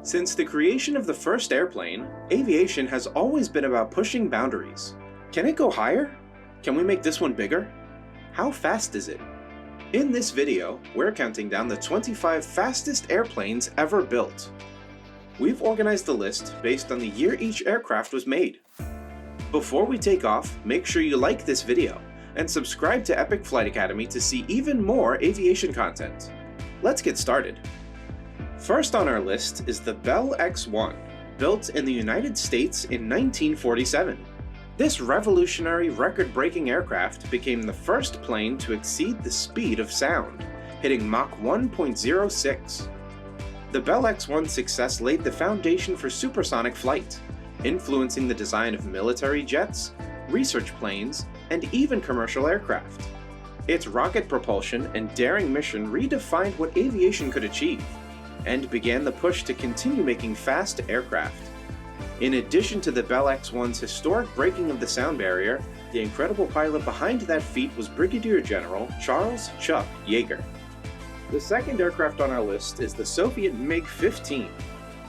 Since the creation of the first airplane, aviation has always been about pushing boundaries. Can it go higher? Can we make this one bigger? How fast is it? In this video, we're counting down the 25 fastest airplanes ever built. We've organized the list based on the year each aircraft was made. Before we take off, make sure you like this video and subscribe to Epic Flight Academy to see even more aviation content. Let's get started. First on our list is the Bell X-1, built in the United States in 1947. This revolutionary record-breaking aircraft became the first plane to exceed the speed of sound, hitting Mach 1.06. The Bell X-1's success laid the foundation for supersonic flight, influencing the design of military jets, research planes, and even commercial aircraft. Its rocket propulsion and daring mission redefined what aviation could achieve, and began the push to continue making fast aircraft. In addition to the Bell X-1's historic breaking of the sound barrier, the incredible pilot behind that feat was Brigadier General Charles "Chuck" Yeager. The second aircraft on our list is the Soviet MiG-15,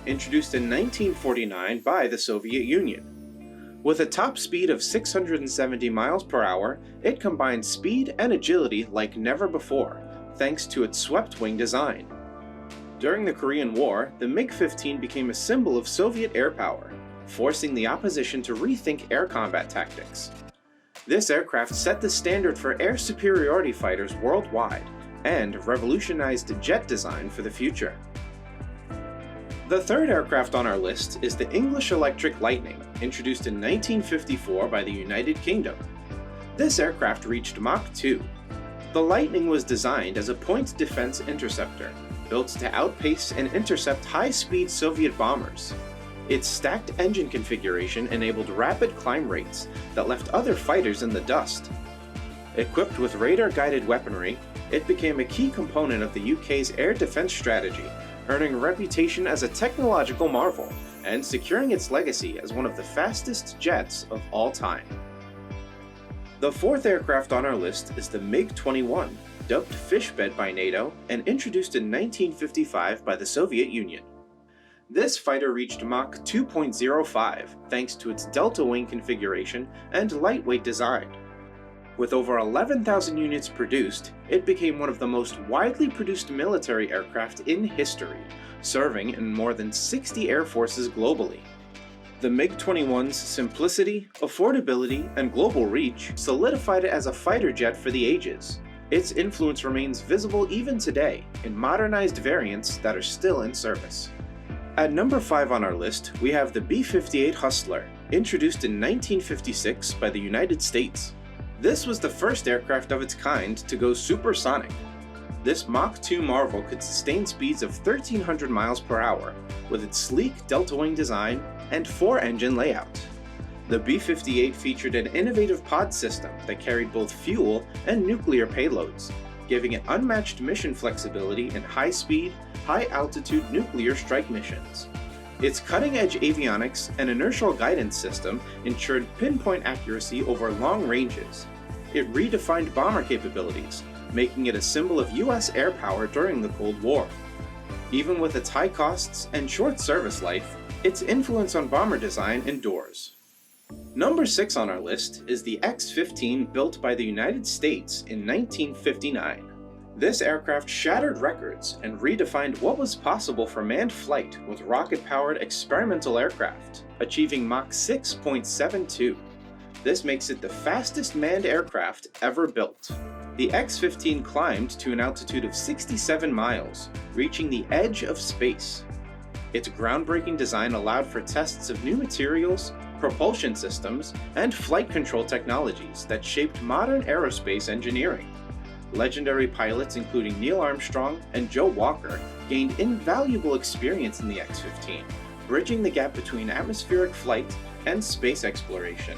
introduced in 1949 by the Soviet Union. With a top speed of 670 miles per hour, it combined speed and agility like never before, thanks to its swept-wing design. During the Korean War, the MiG-15 became a symbol of Soviet air power, forcing the opposition to rethink air combat tactics. This aircraft set the standard for air superiority fighters worldwide, and revolutionized jet design for the future. The third aircraft on our list is the English Electric Lightning, introduced in 1954 by the United Kingdom. This aircraft reached Mach 2. The Lightning was designed as a point defense interceptor, built to outpace and intercept high-speed Soviet bombers. Its stacked engine configuration enabled rapid climb rates that left other fighters in the dust. Equipped with radar-guided weaponry, it became a key component of the UK's air defense strategy, earning a reputation as a technological marvel and securing its legacy as one of the fastest jets of all time. The fourth aircraft on our list is the MiG-29, dubbed Fishbed by NATO and introduced in 1955 by the Soviet Union. This fighter reached Mach 2.05 thanks to its delta wing configuration and lightweight design. With over 11,000 units produced, it became one of the most widely produced military aircraft in history, serving in more than 60 air forces globally. The MiG-29's simplicity, affordability, and global reach solidified it as a fighter jet for the ages. Its influence remains visible even today in modernized variants that are still in service. At number 5 on our list, we have the B-58 Hustler, introduced in 1956 by the United States. This was the first aircraft of its kind to go supersonic. This Mach 2 marvel could sustain speeds of 1,300 miles per hour with its sleek delta-wing design and 4-engine layout. The B-58 featured an innovative pod system that carried both fuel and nuclear payloads, giving it unmatched mission flexibility in high-speed, high-altitude nuclear strike missions. Its cutting-edge avionics and inertial guidance system ensured pinpoint accuracy over long ranges. It redefined bomber capabilities, making it a symbol of US air power during the Cold War. Even with its high costs and short service life, its influence on bomber design endures. Number 6 on our list is the X-15, built by the United States in 1959. This aircraft shattered records and redefined what was possible for manned flight with rocket-powered experimental aircraft, achieving Mach 6.72. This makes it the fastest manned aircraft ever built. The X-15 climbed to an altitude of 67 miles, reaching the edge of space. Its groundbreaking design allowed for tests of new materials, propulsion systems, and flight control technologies that shaped modern aerospace engineering. Legendary pilots including Neil Armstrong and Joe Walker gained invaluable experience in the X-15, bridging the gap between atmospheric flight and space exploration.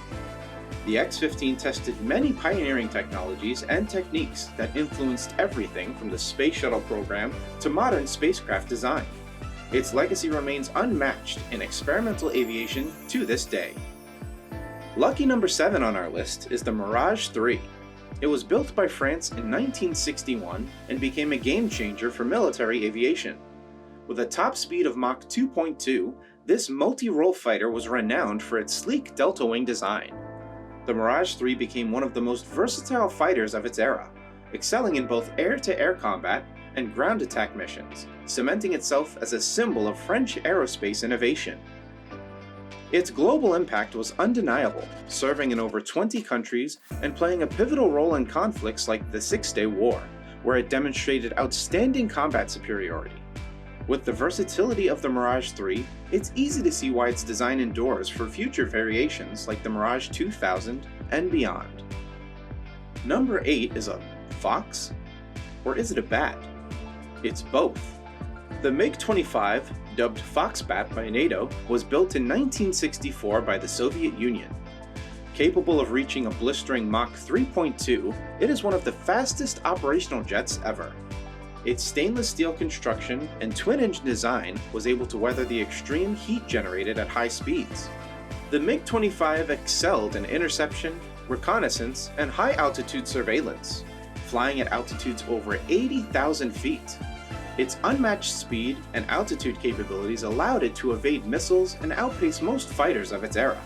The X-15 tested many pioneering technologies and techniques that influenced everything from the Space Shuttle program to modern spacecraft design. Its legacy remains unmatched in experimental aviation to this day. Lucky number 7 on our list is the Mirage III. It was built by France in 1961 and became a game changer for military aviation. With a top speed of Mach 2.2, this multi-role fighter was renowned for its sleek delta-wing design. The Mirage III became one of the most versatile fighters of its era, excelling in both air-to-air combat and ground attack missions, cementing itself as a symbol of French aerospace innovation. Its global impact was undeniable, serving in over 20 countries and playing a pivotal role in conflicts like the Six-Day War, where it demonstrated outstanding combat superiority. With the versatility of the Mirage III, it's easy to see why its design endures for future variations like the Mirage 2000 and beyond. Number 8 is a fox? Or is it a bat? It's both. The MiG-25, dubbed Foxbat by NATO, was built in 1964 by the Soviet Union. Capable of reaching a blistering Mach 3.2, it is one of the fastest operational jets ever. Its stainless steel construction and twin-engine design was able to weather the extreme heat generated at high speeds. The MiG-25 excelled in interception, reconnaissance, and high-altitude surveillance, flying at altitudes over 80,000 feet. Its unmatched speed and altitude capabilities allowed it to evade missiles and outpace most fighters of its era.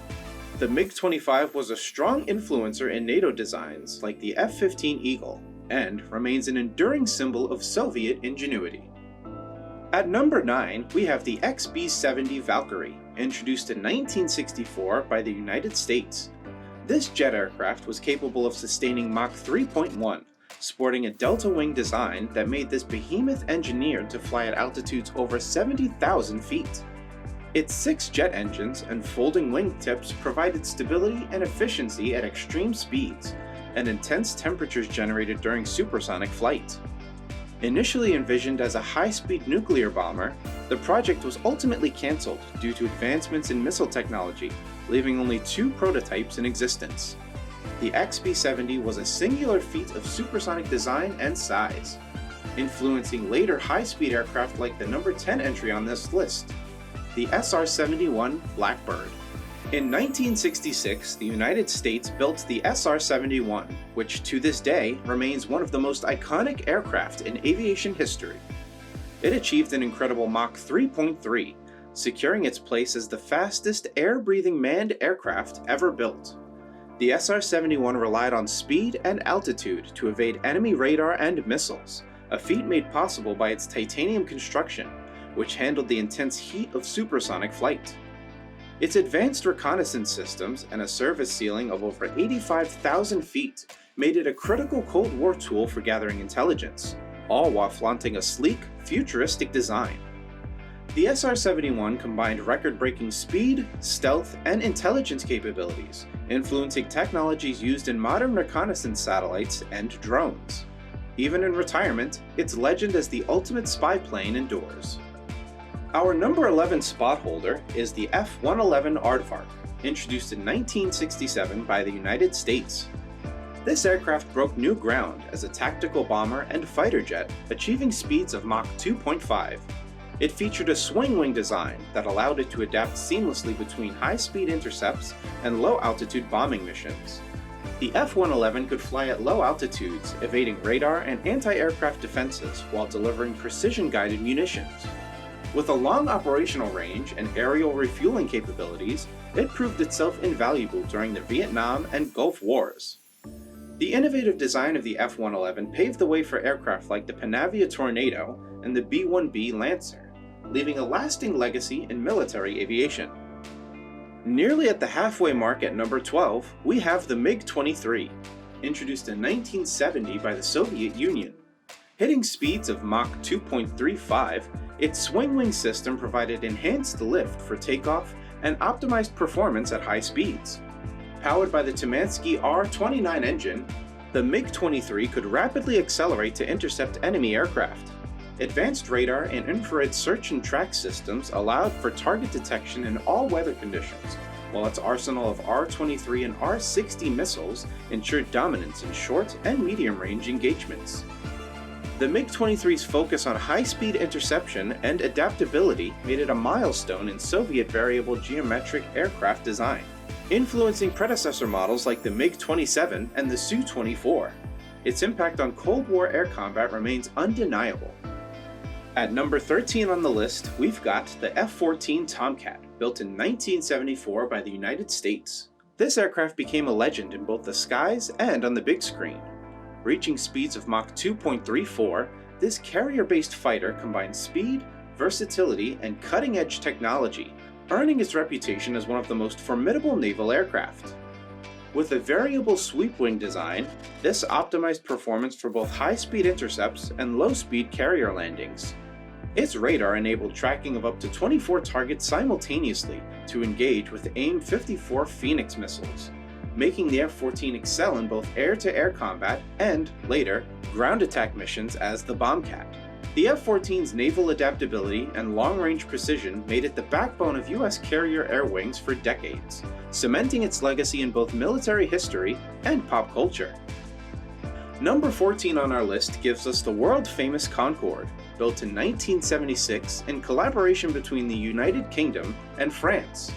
The MiG-25 was a strong influencer in NATO designs like the F-15 Eagle, and remains an enduring symbol of Soviet ingenuity. At number 9, we have the XB-70 Valkyrie, introduced in 1964 by the United States. This jet aircraft was capable of sustaining Mach 3.1, sporting a delta-wing design that made this behemoth engineered to fly at altitudes over 70,000 feet. Its 6 jet engines and folding wingtips provided stability and efficiency at extreme speeds, and intense temperatures generated during supersonic flight. Initially envisioned as a high-speed nuclear bomber, the project was ultimately cancelled due to advancements in missile technology, leaving only 2 prototypes in existence. The XB-70 was a singular feat of supersonic design and size, influencing later high-speed aircraft like the number 10 entry on this list, the SR-71 Blackbird. In 1966, the United States built the SR-71, which to this day remains one of the most iconic aircraft in aviation history. It achieved an incredible Mach 3.3, securing its place as the fastest air-breathing manned aircraft ever built. The SR-71 relied on speed and altitude to evade enemy radar and missiles, a feat made possible by its titanium construction, which handled the intense heat of supersonic flight. Its advanced reconnaissance systems and a service ceiling of over 85,000 feet made it a critical Cold War tool for gathering intelligence, all while flaunting a sleek, futuristic design. The SR-71 combined record-breaking speed, stealth, and intelligence capabilities, influencing technologies used in modern reconnaissance satellites and drones. Even in retirement, its legend as the ultimate spy plane endures. Our number 11 spot holder is the F-111 Aardvark, introduced in 1967 by the United States. This aircraft broke new ground as a tactical bomber and fighter jet, achieving speeds of Mach 2.5. It featured a swing-wing design that allowed it to adapt seamlessly between high-speed intercepts and low-altitude bombing missions. The F-111 could fly at low altitudes, evading radar and anti-aircraft defenses while delivering precision-guided munitions. With a long operational range and aerial refueling capabilities, it proved itself invaluable during the Vietnam and Gulf Wars. The innovative design of the F-111 paved the way for aircraft like the Panavia Tornado and the B-1B Lancer, leaving a lasting legacy in military aviation. Nearly at the halfway mark at number 12, we have the MiG-29, introduced in 1970 by the Soviet Union. Hitting speeds of Mach 2.35, its swing-wing system provided enhanced lift for takeoff and optimized performance at high speeds. Powered by the Tumansky R-29 engine, the MiG-29 could rapidly accelerate to intercept enemy aircraft. Advanced radar and infrared search and track systems allowed for target detection in all weather conditions, while its arsenal of R-23 and R-60 missiles ensured dominance in short and medium-range engagements. The MiG-29's focus on high-speed interception and adaptability made it a milestone in Soviet variable geometric aircraft design, influencing predecessor models like the MiG-27 and the Su-24. Its impact on Cold War air combat remains undeniable. At number 13 on the list, we've got the F-14 Tomcat, built in 1974 by the United States. This aircraft became a legend in both the skies and on the big screen. Reaching speeds of Mach 2.34, this carrier-based fighter combines speed, versatility, and cutting-edge technology, earning its reputation as one of the most formidable naval aircraft. With a variable sweep wing design, this optimized performance for both high-speed intercepts and low-speed carrier landings. Its radar enabled tracking of up to 24 targets simultaneously to engage with AIM-54 Phoenix missiles, making the F-14 excel in both air-to-air combat and, later, ground attack missions as the Bombcat. The F-14's naval adaptability and long-range precision made it the backbone of U.S. carrier air wings for decades, cementing its legacy in both military history and pop culture. Number 14 on our list gives us the world-famous Concorde, built in 1976 in collaboration between the United Kingdom and France.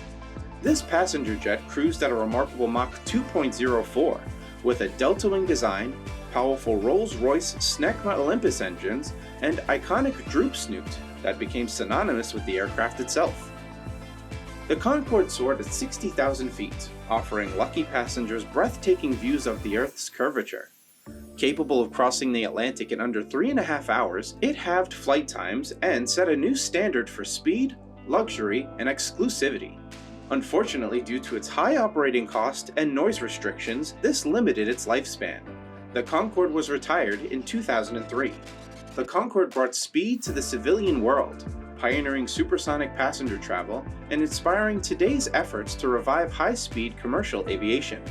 This passenger jet cruised at a remarkable Mach 2.04 with a delta-wing design, powerful Rolls-Royce Snecma Olympus engines, and iconic droop snoot that became synonymous with the aircraft itself. The Concorde soared at 60,000 feet, offering lucky passengers breathtaking views of the Earth's curvature. Capable of crossing the Atlantic in under 3.5 hours, it halved flight times and set a new standard for speed, luxury, and exclusivity. Unfortunately, due to its high operating cost and noise restrictions, this limited its lifespan. The Concorde was retired in 2003. The Concorde brought speed to the civilian world, pioneering supersonic passenger travel and inspiring today's efforts to revive high-speed commercial aviation.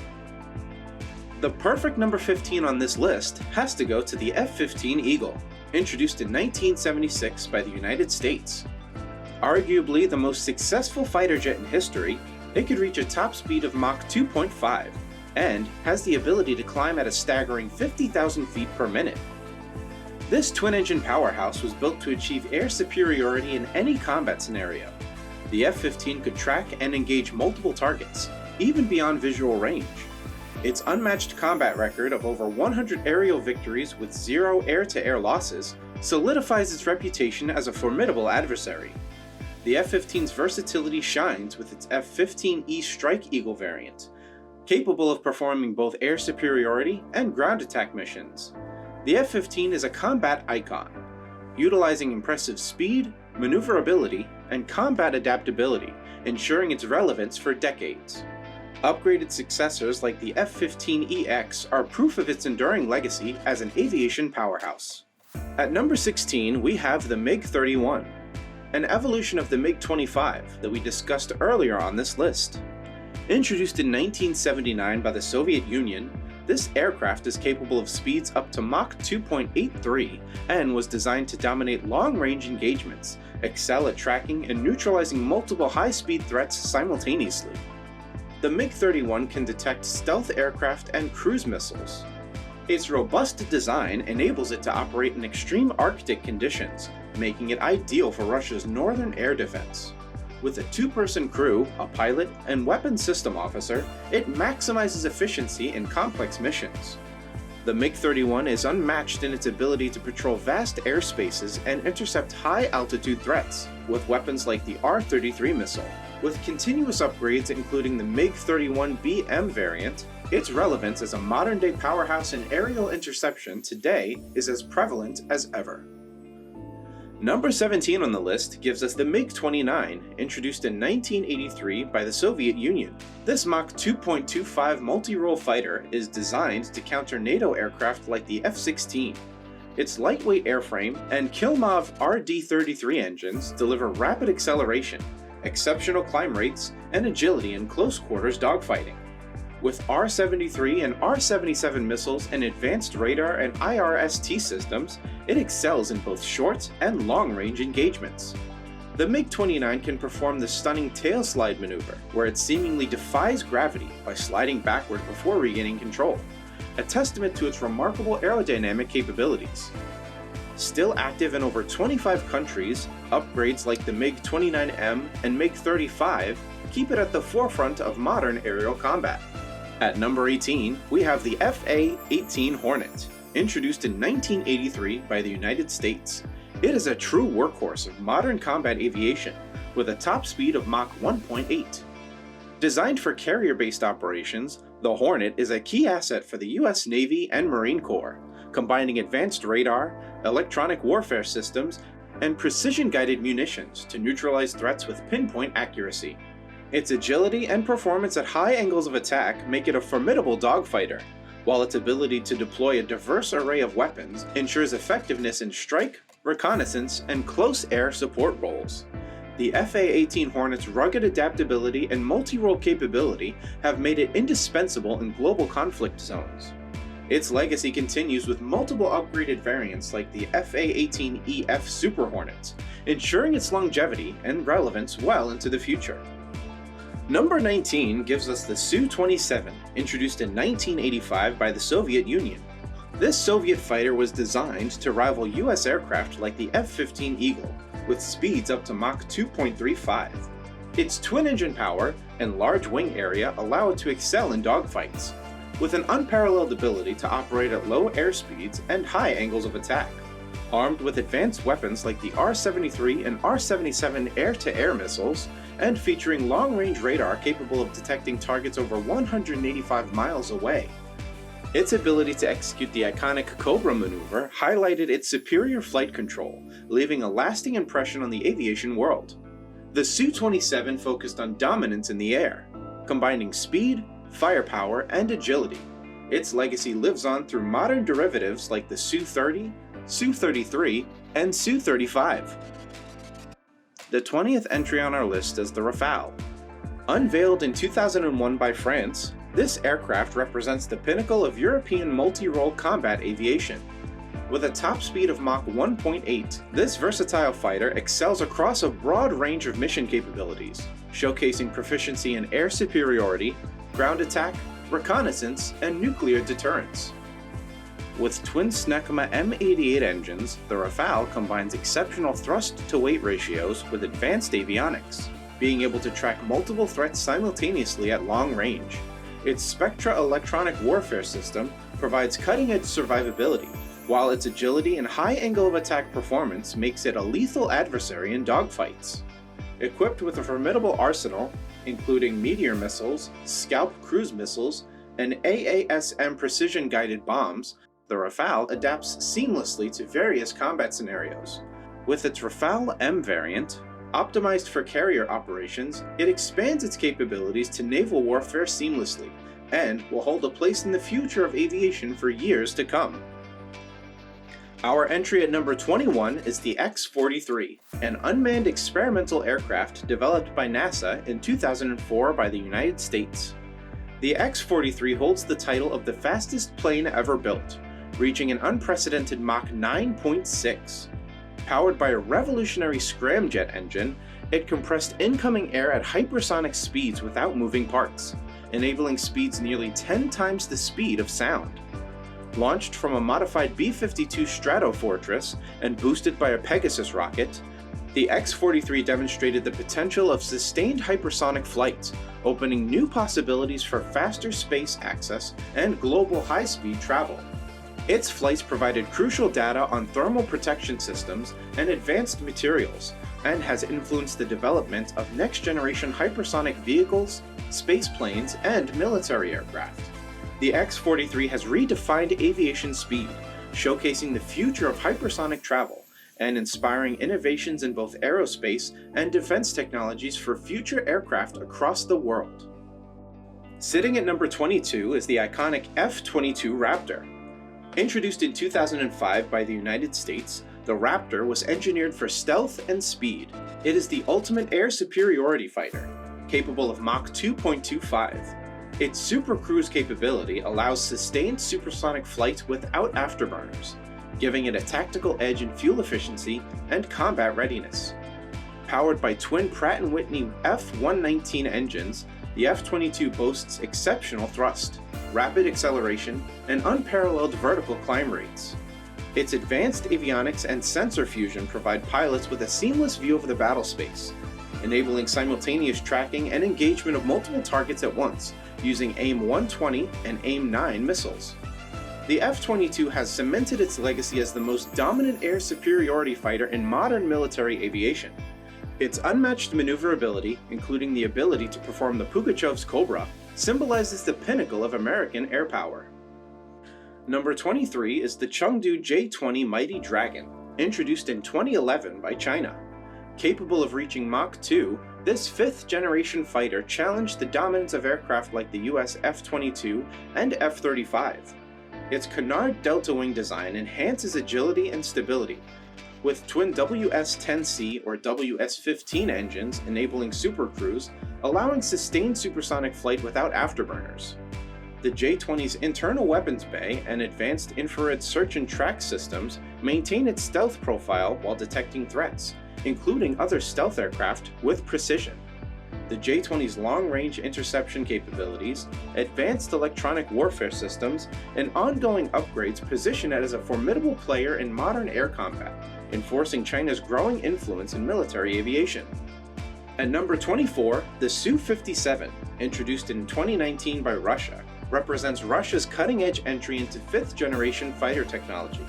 The perfect number 15 on this list has to go to the F-15 Eagle, introduced in 1976 by the United States. Arguably the most successful fighter jet in history, it could reach a top speed of Mach 2.5 and has the ability to climb at a staggering 50,000 feet per minute. This twin-engine powerhouse was built to achieve air superiority in any combat scenario. The F-15 could track and engage multiple targets, even beyond visual range. Its unmatched combat record of over 100 aerial victories with 0 air-to-air losses solidifies its reputation as a formidable adversary. The F-15's versatility shines with its F-15E Strike Eagle variant, capable of performing both air superiority and ground attack missions. The F-15 is a combat icon, utilizing impressive speed, maneuverability, and combat adaptability, ensuring its relevance for decades. Upgraded successors like the F-15EX are proof of its enduring legacy as an aviation powerhouse. At number 16, we have the MiG-31, an evolution of the MiG-25 that we discussed earlier on this list. Introduced in 1979 by the Soviet Union, this aircraft is capable of speeds up to Mach 2.83 and was designed to dominate long-range engagements, excel at tracking and neutralizing multiple high-speed threats simultaneously. The MiG-31 can detect stealth aircraft and cruise missiles. Its robust design enables it to operate in extreme Arctic conditions, making it ideal for Russia's northern air defense. With a 2-person crew, a pilot, and weapons system officer, it maximizes efficiency in complex missions. The MiG-31 is unmatched in its ability to patrol vast airspaces and intercept high-altitude threats, with weapons like the R-33 missile. With continuous upgrades including the MiG-31BM variant, its relevance as a modern-day powerhouse in aerial interception today is as prevalent as ever. Number 17 on the list gives us the MiG-29, introduced in 1983 by the Soviet Union. This Mach 2.25 multi-role fighter is designed to counter NATO aircraft like the F-16. Its lightweight airframe and Kilmov RD-33 engines deliver rapid acceleration, exceptional climb rates, and agility in close-quarters dogfighting. With R-73 and R-77 missiles and advanced radar and IRST systems, it excels in both short and long-range engagements. The MiG-29 can perform the stunning tail slide maneuver, where it seemingly defies gravity by sliding backward before regaining control, a testament to its remarkable aerodynamic capabilities. Still active in over 25 countries, upgrades like the MiG-29M and MiG-35 keep it at the forefront of modern aerial combat. At number 18, we have the FA-18 Hornet, introduced in 1983 by the United States. It is a true workhorse of modern combat aviation, with a top speed of Mach 1.8. Designed for carrier-based operations, the Hornet is a key asset for the US Navy and Marine Corps, combining advanced radar, electronic warfare systems, and precision-guided munitions to neutralize threats with pinpoint accuracy. Its agility and performance at high angles of attack make it a formidable dogfighter, while its ability to deploy a diverse array of weapons ensures effectiveness in strike, reconnaissance, and close air support roles. The FA-18 Hornet's rugged adaptability and multi-role capability have made it indispensable in global conflict zones. Its legacy continues with multiple upgraded variants like the FA-18EF Super Hornet, ensuring its longevity and relevance well into the future. Number 19 gives us the Su-27, introduced in 1985 by the Soviet Union. This Soviet fighter was designed to rival US aircraft like the F-15 Eagle, with speeds up to Mach 2.35. Its twin-engine power and large wing area allow it to excel in dogfights, with an unparalleled ability to operate at low airspeeds and high angles of attack. Armed with advanced weapons like the R-73 and R-77 air-to-air missiles, and featuring long-range radar capable of detecting targets over 185 miles away. Its ability to execute the iconic Cobra maneuver highlighted its superior flight control, leaving a lasting impression on the aviation world. The Su-27 focused on dominance in the air, combining speed, firepower, and agility. Its legacy lives on through modern derivatives like the Su-30, Su-33, and Su-35. The 20th entry on our list is the Rafale. Unveiled in 2001 by France, this aircraft represents the pinnacle of European multi-role combat aviation. With a top speed of Mach 1.8, this versatile fighter excels across a broad range of mission capabilities, showcasing proficiency in air superiority, ground attack, reconnaissance, and nuclear deterrence. With twin Snecma M88 engines, the Rafale combines exceptional thrust-to-weight ratios with advanced avionics, being able to track multiple threats simultaneously at long range. Its Spectra electronic warfare system provides cutting-edge survivability, while its agility and high angle of attack performance makes it a lethal adversary in dogfights. Equipped with a formidable arsenal, including Meteor missiles, Scalp cruise missiles, and AASM precision-guided bombs, the Rafale adapts seamlessly to various combat scenarios. With its Rafale M variant, optimized for carrier operations, it expands its capabilities to naval warfare seamlessly, and will hold a place in the future of aviation for years to come. Our entry at number 21 is the X-43, an unmanned experimental aircraft developed by NASA in 2004 by the United States. The X-43 holds the title of the fastest plane ever built, reaching an unprecedented Mach 9.6. Powered by a revolutionary scramjet engine, it compressed incoming air at hypersonic speeds without moving parts, enabling speeds nearly 10 times the speed of sound. Launched from a modified B-52 Stratofortress and boosted by a Pegasus rocket, the X-43 demonstrated the potential of sustained hypersonic flight, opening new possibilities for faster space access and global high-speed travel. Its flights provided crucial data on thermal protection systems and advanced materials, and has influenced the development of next-generation hypersonic vehicles, space planes, and military aircraft. The X-43 has redefined aviation speed, showcasing the future of hypersonic travel, and inspiring innovations in both aerospace and defense technologies for future aircraft across the world. Sitting at number 22 is the iconic F-22 Raptor. Introduced in 2005 by the United States, the Raptor was engineered for stealth and speed. It is the ultimate air superiority fighter, capable of Mach 2.25. Its Super Cruise capability allows sustained supersonic flight without afterburners, giving it a tactical edge in fuel efficiency and combat readiness. Powered by twin Pratt & Whitney F-119 engines, the F-22 boasts exceptional thrust, rapid acceleration, and unparalleled vertical climb rates. Its advanced avionics and sensor fusion provide pilots with a seamless view of the battle space, enabling simultaneous tracking and engagement of multiple targets at once, using AIM-120 and AIM-9 missiles. The F-22 has cemented its legacy as the most dominant air superiority fighter in modern military aviation. Its unmatched maneuverability, including the ability to perform the Pugachev's Cobra, symbolizes the pinnacle of American air power. Number 23 is the Chengdu J-20 Mighty Dragon, introduced in 2011 by China. Capable of reaching Mach 2, this fifth-generation fighter challenged the dominance of aircraft like the US F-22 and F-35. Its canard delta wing design enhances agility and stability, with twin WS-10C or WS-15 engines enabling supercruise, allowing sustained supersonic flight without afterburners. The J-20's internal weapons bay and advanced infrared search and track systems maintain its stealth profile while detecting threats, including other stealth aircraft, with precision. The J-20's long-range interception capabilities, advanced electronic warfare systems, and ongoing upgrades position it as a formidable player in modern air combat, enforcing China's growing influence in military aviation. At number 24, the Su-57, introduced in 2019 by Russia, represents Russia's cutting-edge entry into fifth-generation fighter technology.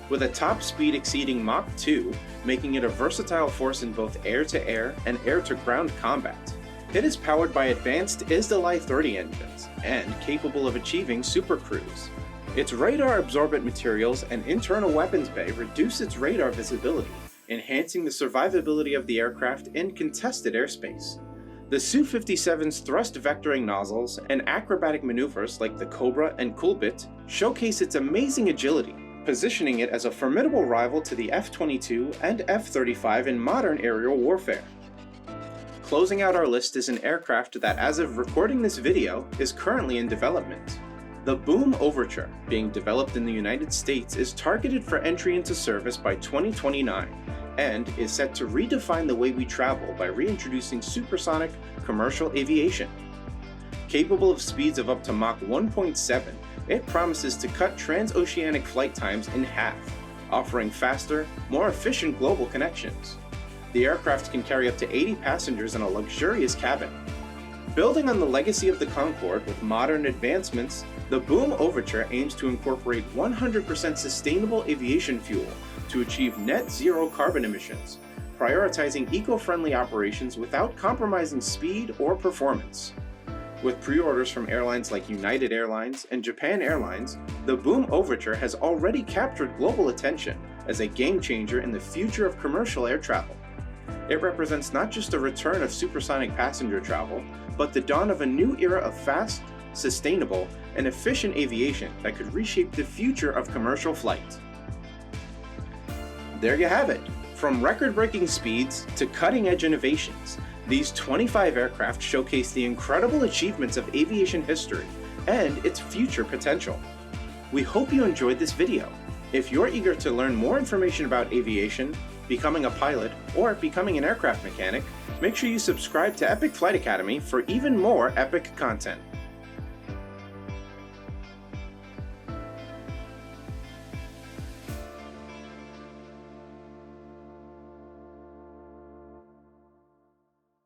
With a top speed exceeding Mach 2, making it a versatile force in both air-to-air and air-to-ground combat. It is powered by advanced ISDA-30 engines and capable of achieving supercruise. Its radar-absorbent materials and internal weapons bay reduce its radar visibility, enhancing the survivability of the aircraft in contested airspace. The Su-57's thrust vectoring nozzles and acrobatic maneuvers like the Cobra and Kulbit showcase its amazing agility, positioning it as a formidable rival to the F-22 and F-35 in modern aerial warfare. Closing out our list is an aircraft that, as of recording this video, is currently in development. The Boom Overture, being developed in the United States, is targeted for entry into service by 2029 and is set to redefine the way we travel by reintroducing supersonic commercial aviation. Capable of speeds of up to Mach 1.7, it promises to cut transoceanic flight times in half, offering faster, more efficient global connections. The aircraft can carry up to 80 passengers in a luxurious cabin. Building on the legacy of the Concorde with modern advancements, the Boom Overture aims to incorporate 100% sustainable aviation fuel to achieve net zero carbon emissions, prioritizing eco-friendly operations without compromising speed or performance. With pre-orders from airlines like United Airlines and Japan Airlines, the Boom Overture has already captured global attention as a game-changer in the future of commercial air travel. It represents not just a return of supersonic passenger travel, but the dawn of a new era of fast, sustainable, and efficient aviation that could reshape the future of commercial flight. There you have it. From record-breaking speeds to cutting-edge innovations, these 25 aircraft showcase the incredible achievements of aviation history and its future potential. We hope you enjoyed this video. If you're eager to learn more information about aviation, becoming a pilot, or becoming an aircraft mechanic, make sure you subscribe to Epic Flight Academy for even more epic content.